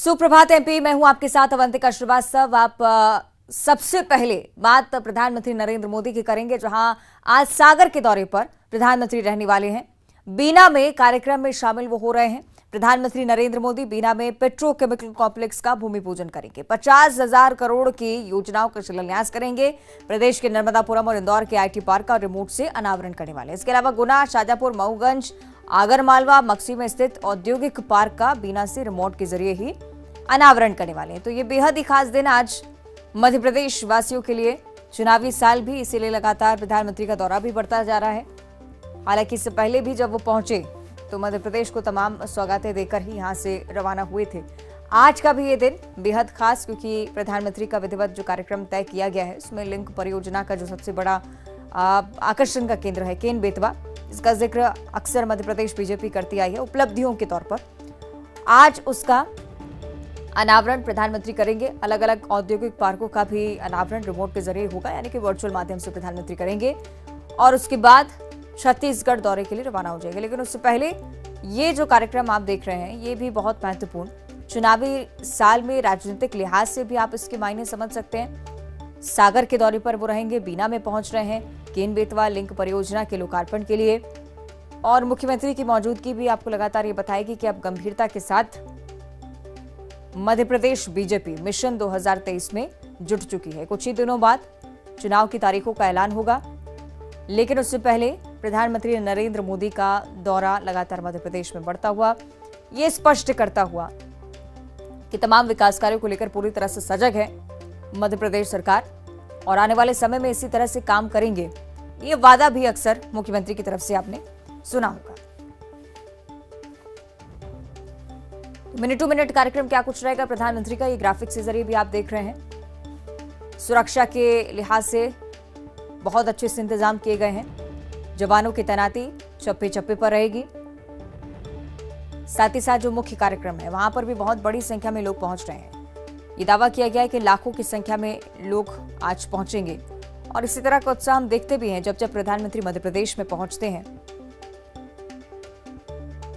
सुप्रभात एमपी, मैं हूं आपके साथ अवंतिका श्रीवास्तव। आप सबसे पहले बात प्रधानमंत्री नरेंद्र मोदी की करेंगे, जहां आज सागर के दौरे पर प्रधानमंत्री रहने वाले हैं। बीना में कार्यक्रम में शामिल वो हो रहे हैं। प्रधानमंत्री नरेंद्र मोदी बीना में पेट्रोकेमिकल कॉम्प्लेक्स का भूमि पूजन करेंगे। 50,000 करोड़ की योजनाओं का शिलान्यास करेंगे। प्रदेश के नर्मदापुरम और इंदौर के आईटी पार्क का रिमोट से अनावरण करने वाले हैं। इसके अलावा गुना, शाजापुर, मऊगंज, आगरमालवा, मक्सी में स्थित औद्योगिक पार्क का बीना से रिमोट के जरिए ही अनावरण करने वाले हैं। तो ये बेहद ही खास दिन आज मध्य प्रदेश वासियों के लिए। चुनावी साल भी, इसीलिए लगातार प्रधानमंत्री का दौरा भी बढ़ता जा रहा है। हालांकि इससे पहले भी जब वो पहुंचे तो मध्य प्रदेश को तमाम सौगातें देकर ही यहां से रवाना हुए थे। आज का भी ये दिन बेहद खास, क्योंकि प्रधानमंत्री का विधिवत जो कार्यक्रम तय किया गया है उसमें लिंक परियोजना का जो सबसे बड़ा आकर्षण का केंद्र है केन बेतवा, इसका जिक्र अक्सर मध्य प्रदेश बीजेपी करती आई है उपलब्धियों के तौर पर। आज उसका अनावरण प्रधानमंत्री करेंगे। अलग अलग औद्योगिक पार्कों का भी अनावरण रिमोट के जरिए होगा, यानी कि वर्चुअल माध्यम से प्रधानमंत्री करेंगे और उसके बाद छत्तीसगढ़ दौरे के लिए रवाना हो जाएंगे। लेकिन उससे पहले ये जो कार्यक्रम आप देख रहे हैं ये भी बहुत महत्वपूर्ण, चुनावी साल में राजनीतिक लिहाज से भी आप इसके मायने समझ सकते हैं। सागर के दौरे पर वो रहेंगे, बीना में पहुंच रहे हैं केन बेतवा लिंक परियोजना के लोकार्पण के लिए, और मुख्यमंत्री की मौजूदगी भी आपको लगातार ये बताएगी कि अब गंभीरता के साथ मध्य प्रदेश बीजेपी मिशन 2023 में जुट चुकी है। कुछ ही दिनों बाद चुनाव की तारीखों का ऐलान होगा, लेकिन उससे पहले प्रधानमंत्री नरेंद्र मोदी का दौरा लगातार मध्य प्रदेश में बढ़ता हुआ, ये स्पष्ट करता हुआ कि तमाम विकास कार्यों को लेकर पूरी तरह से सजग है मध्य प्रदेश सरकार और आने वाले समय में इसी तरह से काम करेंगे। ये वादा भी अक्सर मुख्यमंत्री की तरफ से आपने सुना होगा। मिनट टू मिनट कार्यक्रम क्या कुछ रहेगा प्रधानमंत्री का, ये ग्राफिक्स के जरिए भी आप देख रहे हैं। सुरक्षा के लिहाज से बहुत अच्छे से इंतजाम किए गए हैं। जवानों की तैनाती चप्पे चप्पे पर रहेगी। साथ ही साथ जो मुख्य कार्यक्रम है वहां पर भी बहुत बड़ी संख्या में लोग पहुंच रहे हैं। ये दावा किया गया है कि लाखों की संख्या में लोग आज पहुंचेंगे और इसी तरह का उत्साह हम देखते भी हैं जब जब प्रधानमंत्री मध्य प्रदेश में पहुंचते हैं।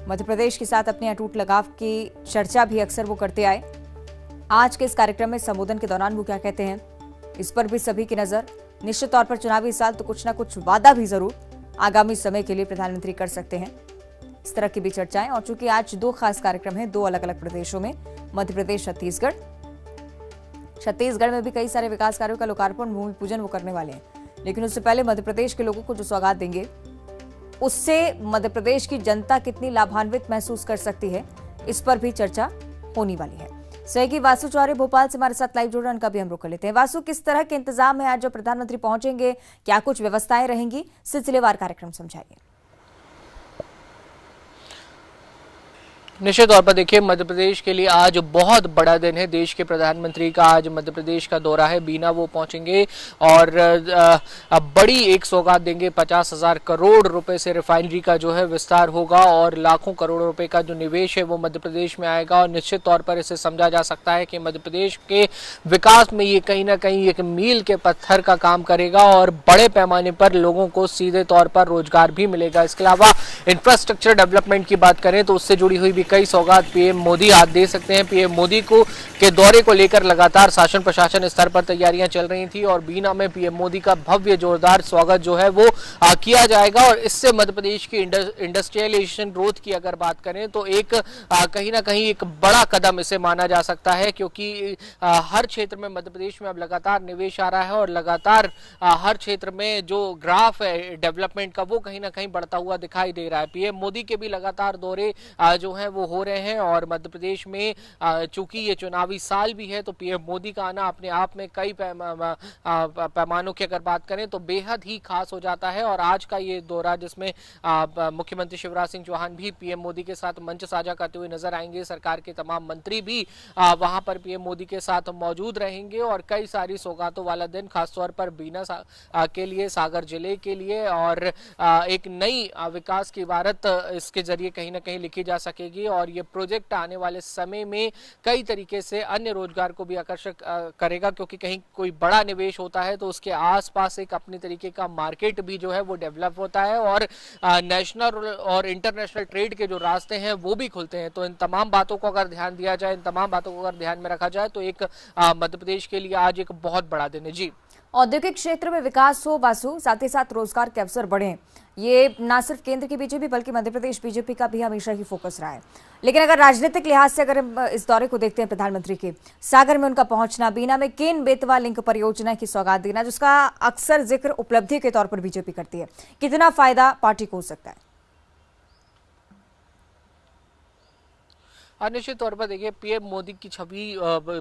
मध्य प्रदेश के साथ अपने अटूट लगाव की चर्चा भी अक्सर वो करते आए। आज के इस कार्यक्रम में संबोधन के दौरान वो क्या कहते हैं, इस पर भी सभी की नजर। निश्चित तौर पर चुनावी साल तो कुछ ना कुछ वादा भी जरूर आगामी समय के लिए प्रधानमंत्री कर सकते हैं, इस तरह की भी चर्चाएं। और चूंकि आज दो खास कार्यक्रम हैं, दो अलग अलग प्रदेशों में, मध्य प्रदेश, छत्तीसगढ़ में भी कई सारे विकास कार्यों का लोकार्पण, भूमि पूजन वो करने वाले हैं। लेकिन उससे पहले मध्य प्रदेश के लोगों को जो सौगात देंगे उससे मध्य प्रदेश की जनता कितनी लाभान्वित महसूस कर सकती है, इस पर भी चर्चा होने वाली है। सहयोगी वासु चौरे भोपाल से हमारे साथ लाइव जुड़ रहे हैं, उनका भी हम रुख कर लेते हैं। वासु, किस तरह के इंतजाम है आज जब प्रधानमंत्री पहुंचेंगे, क्या कुछ व्यवस्थाएं रहेंगी, सिलसिलेवार कार्यक्रम समझाइए। निश्चित तौर पर देखिए, मध्य प्रदेश के लिए आज बहुत बड़ा दिन है। देश के प्रधानमंत्री का आज मध्य प्रदेश का दौरा है। बीना वो पहुंचेंगे और बड़ी एक सौगात देंगे। 50,000 करोड़ रुपए से रिफाइनरी का जो है विस्तार होगा और लाखों करोड़ रुपए का जो निवेश है वो मध्य प्रदेश में आएगा। और निश्चित तौर पर इसे समझा जा सकता है कि मध्य प्रदेश के विकास में ये कहीं ना कहीं एक मील के पत्थर का काम करेगा और बड़े पैमाने पर लोगों को सीधे तौर पर रोजगार भी मिलेगा। इसके अलावा इंफ्रास्ट्रक्चर डेवलपमेंट की बात करें तो उससे जुड़ी हुई भी कई सौगात पीएम मोदी आज दे सकते हैं। पीएम मोदी के दौरे को लेकर लगातार शासन प्रशासन स्तर पर तैयारियां चल रही थी और बीना में पीएम मोदी का भव्य जोरदार स्वागत जो है वो किया जाएगा। और इससे मध्य प्रदेश की इंडस्ट्रियलाइजेशन ग्रोथ की अगर बात करें तो एक कहीं ना कहीं एक बड़ा कदम इसे माना जा सकता है, क्योंकि हर क्षेत्र में मध्य प्रदेश में अब लगातार निवेश आ रहा है और लगातार हर क्षेत्र में जो ग्राफ है डेवलपमेंट का वो कहीं ना कहीं बढ़ता हुआ दिखाई दे रहा है। पीएम मोदी के भी लगातार दौरे जो है वो हो रहे हैं और मध्य प्रदेश में चूंकि ये चुनावी साल भी है तो पीएम मोदी का आना अपने आप में कई पैमानों की अगर बात करें तो बेहद ही खास हो जाता है। और आज का ये दौरा जिसमें मुख्यमंत्री शिवराज सिंह चौहान भी पीएम मोदी के साथ मंच साझा करते हुए नजर आएंगे। सरकार के तमाम मंत्री भी वहां पर पीएम मोदी के साथ मौजूद रहेंगे और कई सारी सौगातों वाला दिन खासतौर पर बीना के लिए, सागर जिले के लिए और एक नई विकास की इबारत इसके जरिए कहीं ना कहीं लिखी जा सकेगी। चाहिए और ये प्रोजेक्ट आने वाले समय में कई तरीके से अन्य रोजगार को भी आकर्षक करेगा, क्योंकि कहीं कोई बड़ा निवेश होता है तो उसके आसपास एक अपने तरीके का मार्केट भी जो है वो डेवलप होता है और नेशनल और इंटरनेशनल ट्रेड के जो रास्ते हैं वो भी खुलते हैं। तो इन तमाम बातों को अगर ध्यान दिया जाए, इन तमाम बातों को अगर ध्यान में रखा जाए तो एक मध्य प्रदेश के लिए आज एक बहुत बड़ा दिन है। जी, औद्योगिक क्षेत्र में विकास हो बासु, साथ ही साथ रोजगार के अवसर बढ़े, ये ना सिर्फ केंद्र की बीजेपी बल्कि मध्य प्रदेश बीजेपी का भी हमेशा ही फोकस रहा है। लेकिन अगर राजनीतिक लिहाज से अगर हम इस दौरे को देखते हैं, प्रधानमंत्री के सागर में उनका पहुंचना, बीना में केन बेतवा लिंक परियोजना की सौगात देना, जिसका अक्सर जिक्र उपलब्धि के तौर पर बीजेपी करती है, कितना फायदा पार्टी को हो सकता है? निश्चित तौर पर देखिए, पीएम मोदी की छवि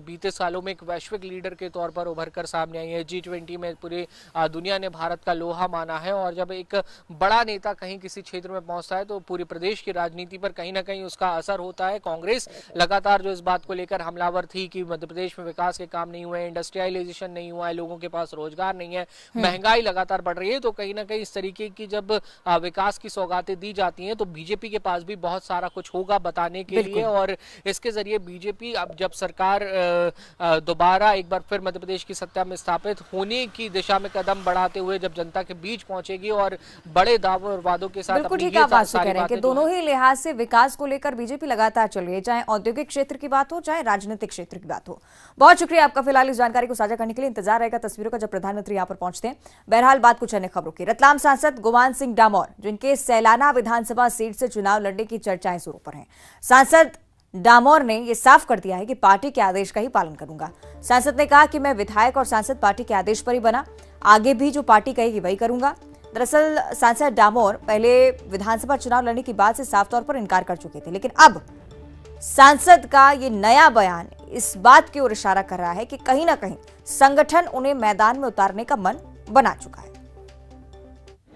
बीते सालों में एक वैश्विक लीडर के तौर पर उभर कर सामने आई है। G20 में पूरी दुनिया ने भारत का लोहा माना है और जब एक बड़ा नेता कहीं किसी क्षेत्र में पहुंचता है तो पूरे प्रदेश की राजनीति पर कहीं ना कहीं उसका असर होता है। कांग्रेस लगातार जो इस बात को लेकर हमलावर थी कि मध्य प्रदेश में विकास के काम नहीं हुए, इंडस्ट्रियलाइजेशन नहीं हुआ है, लोगों के पास रोजगार नहीं है, महंगाई लगातार बढ़ रही है, तो कहीं ना कहीं इस तरीके की जब विकास की सौगातें दी जाती हैं तो बीजेपी के पास भी बहुत सारा कुछ होगा बताने के लिए और इसके जरिए बीजेपी अब जब सरकार दोबारा एक बार फिर मध्य प्रदेश की सत्ता में स्थापित होने की दिशा में कदम बढ़ाते हुए जब जनता के बीच पहुंचेगी और बड़े दावों और वादों के साथ बिल्कुल ठीक है, आप कह रहे हैं कि दोनों ही लिहाज से विकास को लेकर बीजेपी लगातार चल रही है, चाहे औद्योगिक क्षेत्र की बात हो चाहे राजनीतिक क्षेत्र की बात हो। बहुत शुक्रिया आपका फिलहाल इस जानकारी को साझा करने के लिए। इंतजार रहेगा तस्वीरों का जब प्रधानमंत्री यहाँ पर पहुंचते हैं। बहरहाल बात कुछ अन्य खबरों की। रतलाम सांसद गुमान सिंह डामोर, जिनके सैलाना विधानसभा सीट से चुनाव लड़ने की चर्चाएं जोरों पर हैं, सांसद डामोर ने यह साफ कर दिया है कि पार्टी के आदेश का ही पालन करूंगा। सांसद ने कहा कि मैं विधायक और सांसद पार्टी के आदेश पर ही बना, आगे भी जो पार्टी कहेगी वही करूंगा। दरअसल सांसद डामोर पहले विधानसभा चुनाव लड़ने की बात से साफ तौर पर इनकार कर चुके थे, लेकिन अब सांसद का ये नया बयान इस बात की ओर इशारा कर रहा है कि कहीं ना कहीं संगठन उन्हें मैदान में उतारने का मन बना चुका है।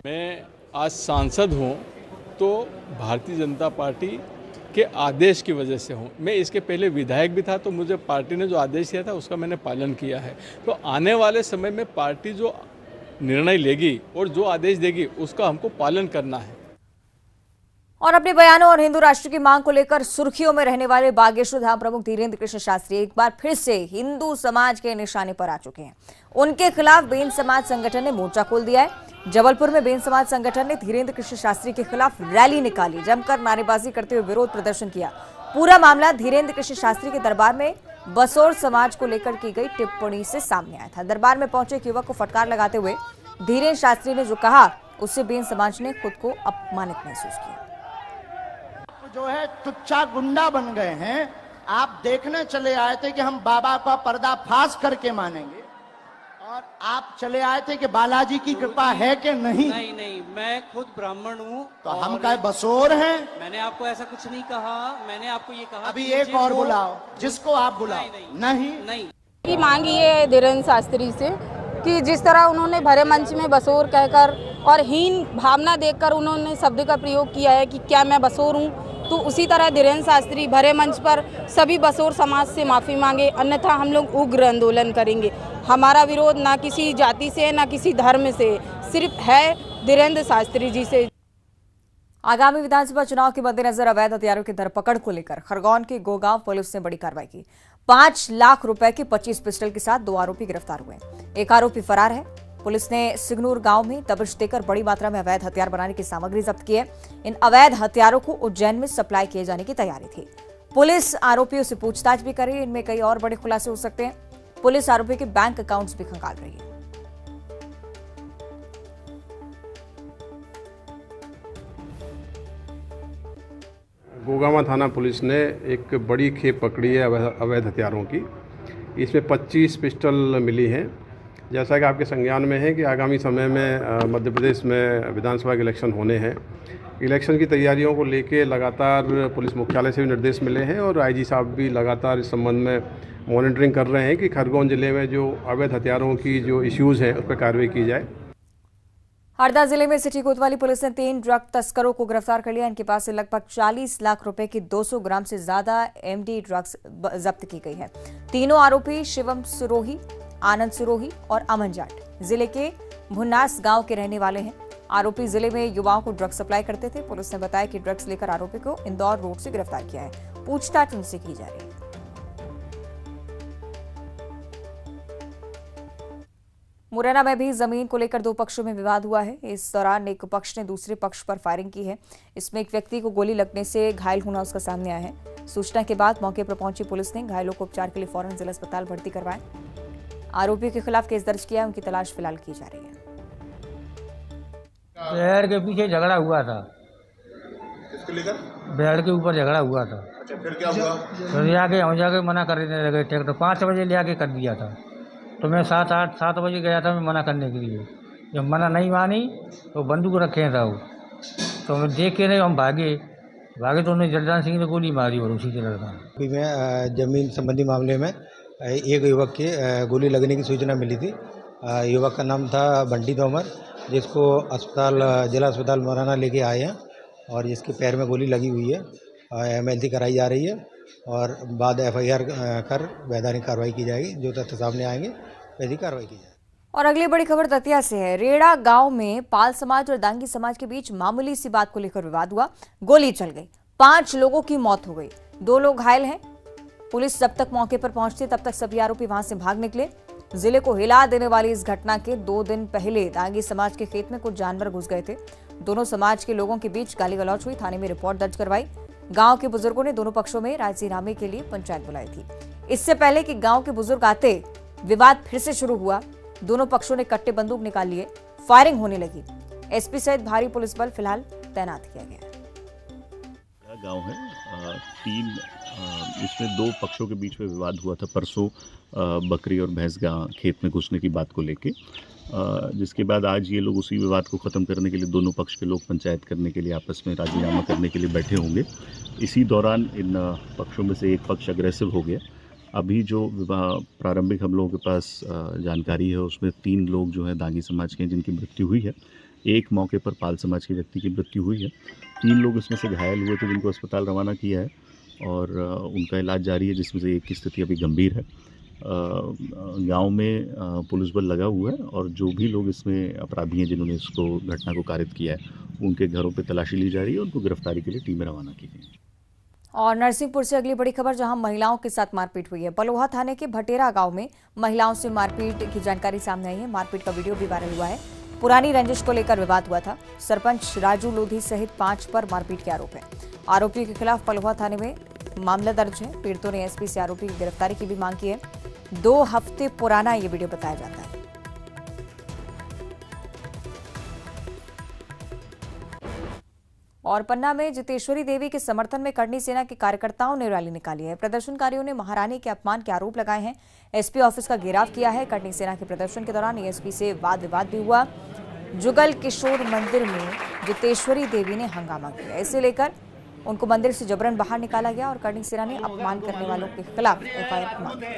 मैं आज सांसद हूं तो भारतीय जनता पार्टी के आदेश की वजह से हूँ। मैं इसके पहले विधायक भी था तो मुझे पार्टी ने जो आदेश दिया था उसका मैंने पालन किया है। तो आने वाले समय में पार्टी जो निर्णय लेगी और जो आदेश देगी उसका हमको पालन करना है। और अपने बयानों और हिंदू राष्ट्र की मांग को लेकर सुर्खियों में रहने वाले बागेश्वर धाम प्रमुख धीरेन्द्र कृष्ण शास्त्री एक बार फिर से हिंदू समाज के निशाने पर आ चुके हैं। उनके खिलाफ बेन समाज संगठन ने मोर्चा खोल दिया है। जबलपुर में बेन समाज संगठन ने धीरेन्द्र कृष्ण शास्त्री के खिलाफ रैली निकाली, जमकर नारेबाजी करते हुए विरोध प्रदर्शन किया। पूरा मामला धीरेन्द्र कृष्ण शास्त्री के दरबार में बसोर समाज को लेकर की गई टिप्पणी से सामने आया था। दरबार में पहुंचे एक युवक को फटकार लगाते हुए धीरेन्द्र शास्त्री ने जो कहा उससे बेन समाज ने खुद को अपमानित महसूस किया। जो है तुच्चा गुंडा बन गए हैं। आप देखने चले आए थे कि हम बाबा का पर्दाफाश करके मानेंगे और आप चले आए थे कि बालाजी की कृपा है कि नहीं। नहीं, मैं खुद ब्राह्मण हूँ। तो हम क्या बसोर हैं? मैंने आपको ऐसा कुछ नहीं कहा। मैंने आपको ये कहा अभी एक और बुलाओ, जिसको आप बुलाओ। नहीं की मांगी है धीरेन्द्र शास्त्री से कि जिस तरह उन्होंने भरे मंच में बसोर कहकर और हीन भावना देखकर उन्होंने शब्द का प्रयोग किया है कि क्या मैं बसोर हूँ, तो उसी तरह धीरेन्द्र शास्त्री भरे मंच पर सभी बसोर समाज से माफ़ी मांगे, अन्यथा हम लोग उग्र आंदोलन करेंगे। हमारा विरोध ना किसी जाति से ना किसी धर्म से, सिर्फ है धीरेन्द्र शास्त्री जी से। आगामी विधानसभा चुनाव के मद्देनजर अवैध हथियारों की धरपकड़ को लेकर खरगोन की गोगांव पुलिस ने बड़ी कार्रवाई की। 5 लाख रुपए की 25 पिस्टल के साथ 2 आरोपी गिरफ्तार हुए। एक आरोपी फरार है। पुलिस ने सिगनूर गांव में दबिश देकर बड़ी मात्रा में अवैध हथियार बनाने की सामग्री जब्त की है। इन अवैध हथियारों को उज्जैन में सप्लाई किए जाने की तैयारी थी। पुलिस आरोपियों से पूछताछ भी कर रही है, इनमें कई और बड़े खुलासे हो सकते हैं। पुलिस आरोपियों के बैंक अकाउंट्स भी खंगाल रही है। गोगामा थाना पुलिस ने एक बड़ी खेप पकड़ी है अवैध हथियारों की। इसमें 25 पिस्टल मिली हैं। जैसा कि आपके संज्ञान में है कि आगामी समय में मध्य प्रदेश में विधानसभा के इलेक्शन होने हैं। इलेक्शन की तैयारियों को लेके लगातार पुलिस मुख्यालय से भी निर्देश मिले हैं और आईजी साहब भी लगातार इस संबंध में मॉनिटरिंग कर रहे हैं कि खरगोन जिले में जो अवैध हथियारों की जो इश्यूज़ हैं उस पर कार्रवाई की जाए। हरदा जिले में सिटी कोतवाली पुलिस ने 3 ड्रग तस्करों को गिरफ्तार कर लिया। इनके पास से लगभग 40 लाख रुपए की 200 ग्राम से ज्यादा एमडी ड्रग्स जब्त की गई है। तीनों आरोपी शिवम सुरोही, आनंद सुरोही और अमन जाट जिले के भुन्नास गांव के रहने वाले हैं। आरोपी जिले में युवाओं को ड्रग्स सप्लाई करते थे। पुलिस ने बताया कि ड्रग्स लेकर आरोपी को इंदौर रोड से गिरफ्तार किया है। पूछताछ उनसे की जा रही है। मुरैना में भी जमीन को लेकर दो पक्षों में विवाद हुआ है। इस दौरान एक पक्ष ने दूसरे पक्ष पर फायरिंग की है। इसमें एक व्यक्ति को गोली लगने से घायल होना उसका सामने आया है। सूचना के बाद मौके पर पहुंची पुलिस ने घायलों को उपचार के लिए फौरन जिला अस्पताल भर्ती करवाया। आरोपियों के खिलाफ केस दर्ज किया है। उनकी तलाश फिलहाल की जा रही है। पेड़ के पीछे झगड़ा हुआ था। किसको लेकर? पेड़ के ऊपर झगड़ा हुआ था। अच्छा, फिर क्या हुआ? तो हम जाके मना करने लगे। ट्रैक्टर 5 बजे ले आके कर दिया था। तो मैं 7 बजे गया था मैं मना करने के लिए। जब मना नहीं मानी तो बंदूक रखे था वो। तो मैं देख के नहीं हम भागे तो उन्हें जलदान सिंह ने गोली मारी और उसी के लड़का। अभी मैं जमीन संबंधी मामले में एक युवक के गोली लगने की सूचना मिली थी। युवक का नाम था बंटी तोमर, जिसको जिला अस्पताल मुरैना लेके आए हैं और जिसके पैर में गोली लगी हुई है। MLC कराई जा रही है और बाद FIR कर वैधानिक कार्रवाई की जाएगी। जो तथ्य सामने आएंगे वैसी कार्रवाई की जाएगी। और अगली बड़ी खबर दतिया से है। रेड़ा गांव में पाल समाज और दांगी समाज के बीच मामूली सी बात को लेकर विवाद हुआ। गोली चल गई, 5 लोगों की मौत हो गई, 2 लोग घायल हैं। पुलिस जब तक मौके पर पहुंचती तब तक सभी आरोपी वहां से भाग निकले। जिले को हिला देने वाली इस घटना के 2 दिन पहले दांगी समाज के खेत में कुछ जानवर घुस गए थे। दोनों समाज के लोगों के बीच गाली गलौज हुई। थाने में रिपोर्ट दर्ज करवाई। गांव के बुजुर्गों ने दोनों पक्षों में राजीनामे के लिए पंचायत बुलाई थी। इससे पहले कि गांव के बुजुर्ग आते, विवाद फिर से शुरू हुआ। दोनों पक्षों ने कट्टे बंदूक निकाल लिए, फायरिंग होने लगी। SP सहित भारी पुलिस बल फिलहाल तैनात किया गया। गांव है इसमें 2 पक्षों के बीच में विवाद हुआ था परसों बकरी और भैंस खेत में घुसने की बात को लेके, जिसके बाद आज ये लोग उसी विवाद को ख़त्म करने के लिए दोनों पक्ष के लोग पंचायत करने के लिए आपस में राजीनामा करने के लिए बैठे होंगे। इसी दौरान इन पक्षों में से एक पक्ष अग्रेसिव हो गया। अभी जो प्रारंभिक हम लोगों के पास जानकारी है उसमें 3 लोग जो हैं दांगी समाज के हैं जिनकी मृत्यु हुई है। एक मौके पर पाल समाज के व्यक्ति की मृत्यु हुई है। 3 लोग इसमें से घायल हुए थे जिनको अस्पताल रवाना किया है और उनका इलाज जारी है, जिसमें से एक की स्थिति अभी गंभीर है। गांव में पुलिस बल लगा हुआ है और जो भी लोग इसमें अपराधी हैं जिन्होंने इसको घटना को कारित किया है उनके घरों पे तलाशी ली जा रही है। उनको गिरफ्तारी के लिए टीमें रवाना की गई। और नरसिंहपुर से अगली बड़ी खबर, जहां महिलाओं के साथ मारपीट हुई है। बलोहा थाने के भटेरा गांव में महिलाओं से मारपीट की जानकारी सामने आई है। मारपीट का वीडियो भी वायरल हुआ है। पुरानी रंजिश को लेकर विवाद हुआ था। सरपंच राजू लोधी सहित 5 पर मारपीट के आरोप है। आरोपियों के खिलाफ बलोहा थाने में मामला दर्ज है। पीड़ितों ने SP से आरोपी की गिरफ्तारी की भी मांग की है। 2 हफ्ते पुराना ये वीडियो बताया जाता है। और पन्ना में जितेश्वरी देवी के समर्थन में करनी सेना के कार्यकर्ताओं ने रैली निकाली है। प्रदर्शनकारियों ने महारानी के अपमान के आरोप लगाए हैं। SP ऑफिस का घेराव किया है। करनी सेना के प्रदर्शन के दौरान ASP से वाद विवाद भी हुआ। जुगल किशोर मंदिर में जितेश्वरी देवी ने हंगामा किया। इसे लेकर उनको मंदिर से जबरन बाहर निकाला गया और करनी सेना ने अपमान करने वालों के खिलाफ FIR मांगी।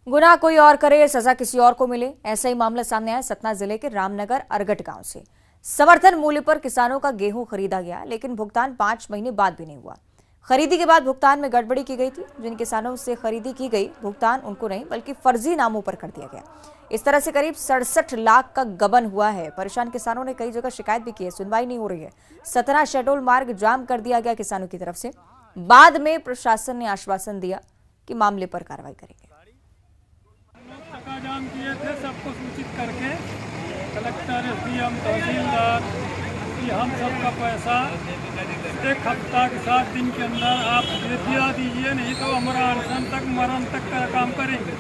गुनाह कोई और करे, सजा किसी और को मिले, ऐसा ही मामला सामने आया सतना जिले के रामनगर अरगट गांव से। समर्थन मूल्य पर किसानों का गेहूं खरीदा गया, लेकिन भुगतान 5 महीने बाद भी नहीं हुआ। खरीदी के बाद भुगतान में गड़बड़ी की गई थी। जिन किसानों से खरीदी की गई, भुगतान उनको नहीं बल्कि फर्जी नामों पर कर दिया गया। इस तरह से करीब 67 लाख का गबन हुआ है। परेशान किसानों ने कई जगह शिकायत भी की है, सुनवाई नहीं हो रही है। सतना शेडोल मार्ग जाम कर दिया गया किसानों की तरफ से। बाद में प्रशासन ने आश्वासन दिया कि मामले पर कार्रवाई करेंगे। जाम किए थे, सबको सूचित करके कलेक्टर, SDM, तहसीलदार कि हम सबका पैसा 1 हफ्ता के 7 दिन के अंदर आप दिया दीजिए, नहीं तो हमारा अनशन तक मरण तक का काम करेंगे।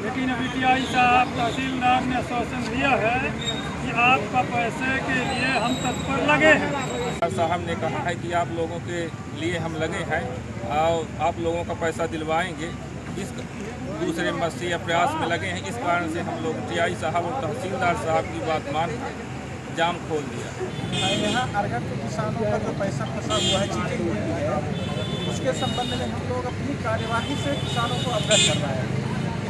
लेकिन अभी TI साहब तहसीलदार ने आश्वासन दिया है कि आपका पैसे के लिए हम तत्पर लगे हैं। साहब ने कहा है कि आप लोगों के लिए हम लगे हैं और आप लोगों का पैसा दिलवाएंगे। इस दूसरे मसीह प्रयास में लगे हैं। इस कारण से हम लोग TI साहब और तहसीलदार साहब की बात मान जाम खोल दिया। यहाँ अरगट के किसानों का जो पैसा फंसा हुआ है, चीटिंग हुई है, उसके संबंध में हम लोग अपनी कार्यवाही से किसानों को अवगत कर रहे हैं।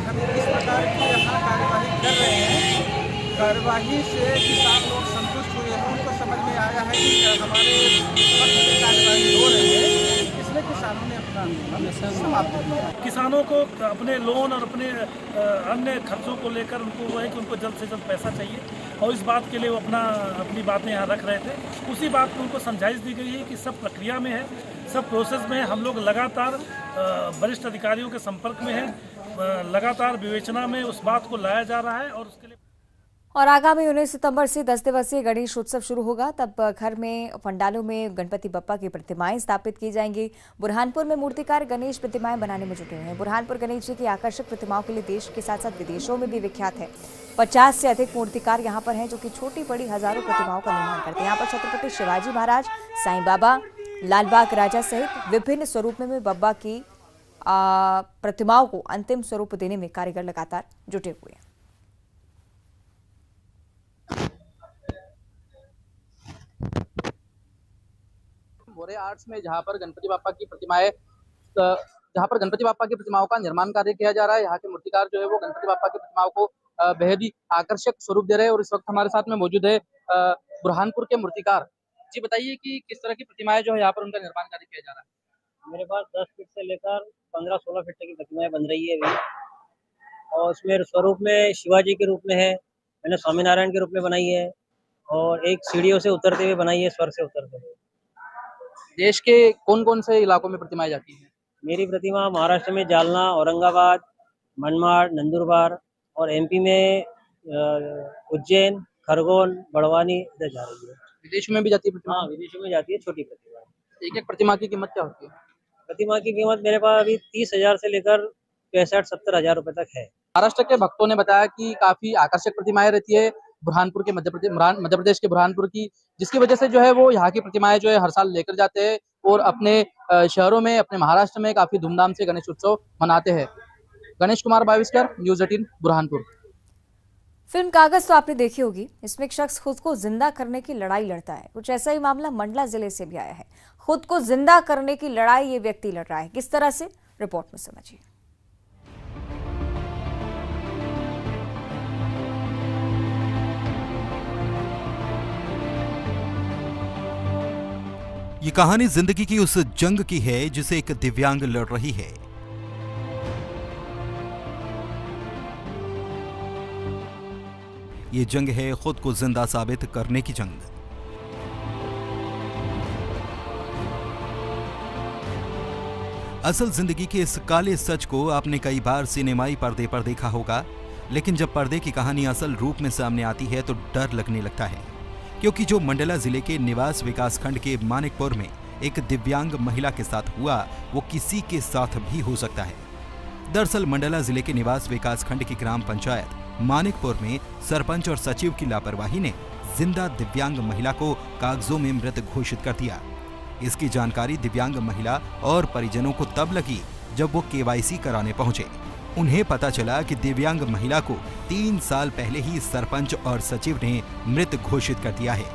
हम इस प्रकार की यहाँ कार्यवाही कर रहे हैं। कार्यवाही से किसान लोग संतुष्ट हुए हैं। उनको समझ में आया है कि हमारे पक्ष में कार्यवाही हो रही है, इसलिए किसान किसानों ने अपना आंदोलन समाप्त किया। किसानों को अपने लोन और अपने अन्य खर्चों को लेकर उनको वो है कि उनको जल्द से जल्द पैसा चाहिए और इस बात के लिए वो अपनी बातें यहाँ रख रहे थे। उसी बात को उनको समझाइश दी गई है कि सब प्रक्रिया में है, सब प्रोसेस में है। हम लोग लगातार वरिष्ठ अधिकारियों के संपर्क में हैं, लगातार विवेचना में उस बात को लाया जा रहा है और उसके लिए और आगामी 19 सितंबर से 10 दिवसीय गणेश उत्सव शुरू होगा। तब घर में पंडालों में गणपति बप्पा की प्रतिमाएं स्थापित की जाएंगी। बुरहानपुर में मूर्तिकार गणेश प्रतिमाएं बनाने में जुटे हुए हैं। बुरहानपुर गणेश जी की आकर्षक प्रतिमाओं के लिए देश के साथ साथ विदेशों में भी विख्यात है। 50 से अधिक मूर्तिकार यहाँ पर हैं जो कि छोटी बड़ी हजारों प्रतिमाओं का निर्माण करते हैं। यहाँ पर छत्रपति शिवाजी महाराज, साईं बाबा, लालबाग राजा सहित विभिन्न स्वरूप में बप्पा की प्रतिमाओं को अंतिम स्वरूप देने में कारीगर लगातार जुटे हुए हैं। मोरे आर्ट्स में जहां पर गणपति बाप्पा की प्रतिमाओं का निर्माण कार्य किया जा रहा है, यहाँ के मूर्तिकार जो है वो गणपति बाप्पा की प्रतिमाओं को बेहद ही आकर्षक स्वरूप दे रहे हैं। और इस वक्त हमारे साथ में मौजूद है बुरहानपुर के मूर्तिकार। जी बताइए कि किस तरह की प्रतिमाएं जो है यहाँ पर उनका निर्माण कार्य किया जा रहा है। मेरे पास 10 फीट से लेकर 15-16 फीट तक की प्रतिमाएं बन रही है अभी, और उसमें स्वरूप में शिवाजी के रूप में है, मैंने स्वामीनारायण के रूप में बनाई है, और एक सीढ़ियों से उतरते हुए बनाई है, स्वर्ग से उतरते हुए। देश के कौन कौन से इलाकों में प्रतिमाएं जाती हैं? मेरी प्रतिमा महाराष्ट्र में जालना, औरंगाबाद, मनमाड़, नंदुरबार, और एमपी में उज्जैन, खरगोन, बड़वानी इधर जा रही है। विदेशों में भी जाती है प्रतिमा? हाँ, विदेशों में जाती है छोटी प्रतिमा। एक एक प्रतिमा की कीमत क्या होती है? प्रतिमा की कीमत मेरे पास अभी 30,000 से लेकर 65-70 हजार रुपए तक है। महाराष्ट्र के भक्तों ने बताया कि काफी आकर्षक प्रतिमाएं रहती है बुरहानपुर के मध्य प्रदेश के बुरहानपुर की, जिसकी वजह से जो है वो यहाँ की प्रतिमाएं जो है हर साल लेकर जाते हैं और अपने शहरों में, अपने महाराष्ट्र में काफी धूमधाम से गणेश उत्सव मनाते हैं। गणेश कुमार बाविस्कर, न्यूज़ 18 बुरहानपुर। फिल्म कागज तो आपने देखी होगी। इसमें एक शख्स खुद को जिंदा करने की लड़ाई लड़ता है। कुछ ऐसा ही मामला मंडला जिले से भी आया है। खुद को जिंदा करने की लड़ाई ये व्यक्ति लड़ रहा है। किस तरह से, रिपोर्ट में समझिए। ये कहानी जिंदगी की उस जंग की है जिसे एक दिव्यांग लड़ रही है। ये जंग है खुद को जिंदा साबित करने की जंग। असल जिंदगी के इस काले सच को आपने कई बार सिनेमाई पर्दे पर देखा होगा, लेकिन जब पर्दे की कहानी असल रूप में सामने आती है तो डर लगने लगता है, क्योंकि जो मंडला जिले के निवास विकासखंड के मानिकपुर में एक दिव्यांग महिला के साथ हुआ वो किसी के साथ भी हो सकता है। दरअसल मंडला जिले के निवास विकासखंड की ग्राम पंचायत मानिकपुर में सरपंच और सचिव की लापरवाही ने जिंदा दिव्यांग महिला को कागजों में मृत घोषित कर दिया। इसकी जानकारी दिव्यांग महिला और परिजनों को तब लगी जब वो केवाईसी कराने पहुंचे। उन्हें पता चला कि दिव्यांग महिला को 3 साल पहले ही सरपंच और सचिव ने मृत घोषित कर दिया है।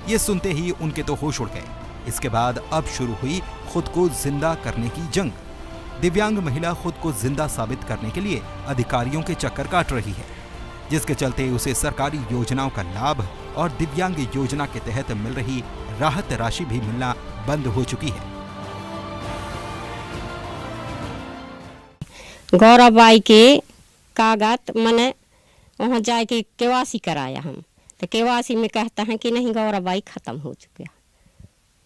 ये सुनते ही उनके तो होश उड़ गए। इसके बाद अब शुरू हुई खुद को जिंदा करने की जंग। दिव्यांग महिला खुद को जिंदा साबित करने के लिए अधिकारियों के चक्कर काट रही है, जिसके चलते उसे सरकारी योजनाओं का लाभ और दिव्यांग योजना के तहत मिल रही राहत राशि भी मिलना बंद हो चुकी है। गौरवबाई के कागज मैंने वहाँ जाके केवासी कराया हम, तो केवासी में कहता है कि नहीं गौरवबाई खत्म हो चुका,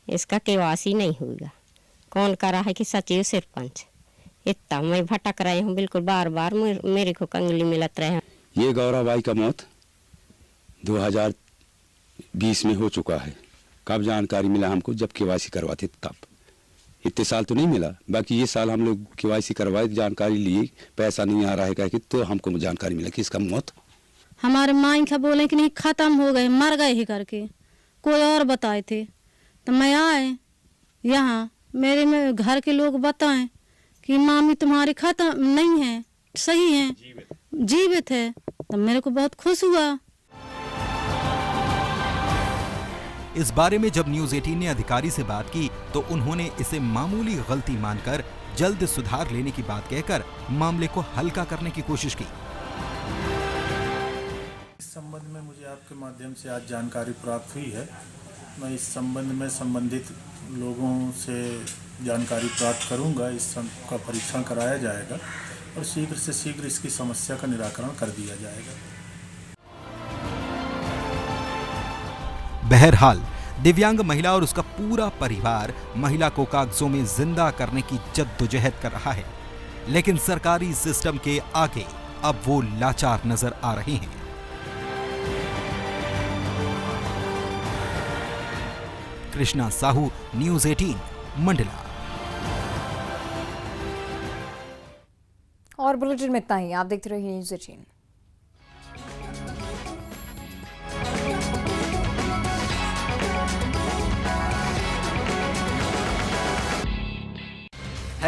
इसका केवासी नहीं होगा। कौन करा है कि सचिव सरपंच। इतना मैं भटक रहे हूँ, बिल्कुल बार बार मेरे को कंगली मिलत रहे हैं। ये गौरवबाई का मौत 2020 में हो चुका है। कब जानकारी मिला हमको? जब केवासी करवाते तब। इतने साल तो नहीं मिला, बाकी ये साल हम लोग केवाईसी करवाए, जानकारी लिए, पैसा नहीं आ रहा है कि तो हमको जानकारी मिला कि इसका मौत। हमारे माई का बोले कि नहीं खत्म हो गए, मर गए ही करके, कोई और बताए थे। तो मैं आए यहाँ, मेरे घर के लोग बताएं कि मामी तुम्हारी खत्म नहीं है, सही है, जीवित है। तो मेरे को बहुत खुश हुआ। इस बारे में जब न्यूज़ 18 ने अधिकारी से बात की तो उन्होंने इसे मामूली गलती मानकर जल्द सुधार लेने की बात कहकर मामले को हल्का करने की कोशिश की। इस संबंध में मुझे आपके माध्यम से आज जानकारी प्राप्त हुई है। मैं इस संबंध में संबंधित लोगों से जानकारी प्राप्त करूंगा, इस का परीक्षण कराया जाएगा और शीघ्र से शीघ्र इसकी समस्या का निराकरण कर दिया जाएगा। बहरहाल दिव्यांग महिला और उसका पूरा परिवार महिला को कागजों में जिंदा करने की जद्दोजहद कर रहा है, लेकिन सरकारी सिस्टम के आगे अब वो लाचार नजर आ रहे हैं। कृष्णा साहू, न्यूज़ 18, मंडला। और बुलेटिन में इतना ही। आप देखते रहिए न्यूज़ 18।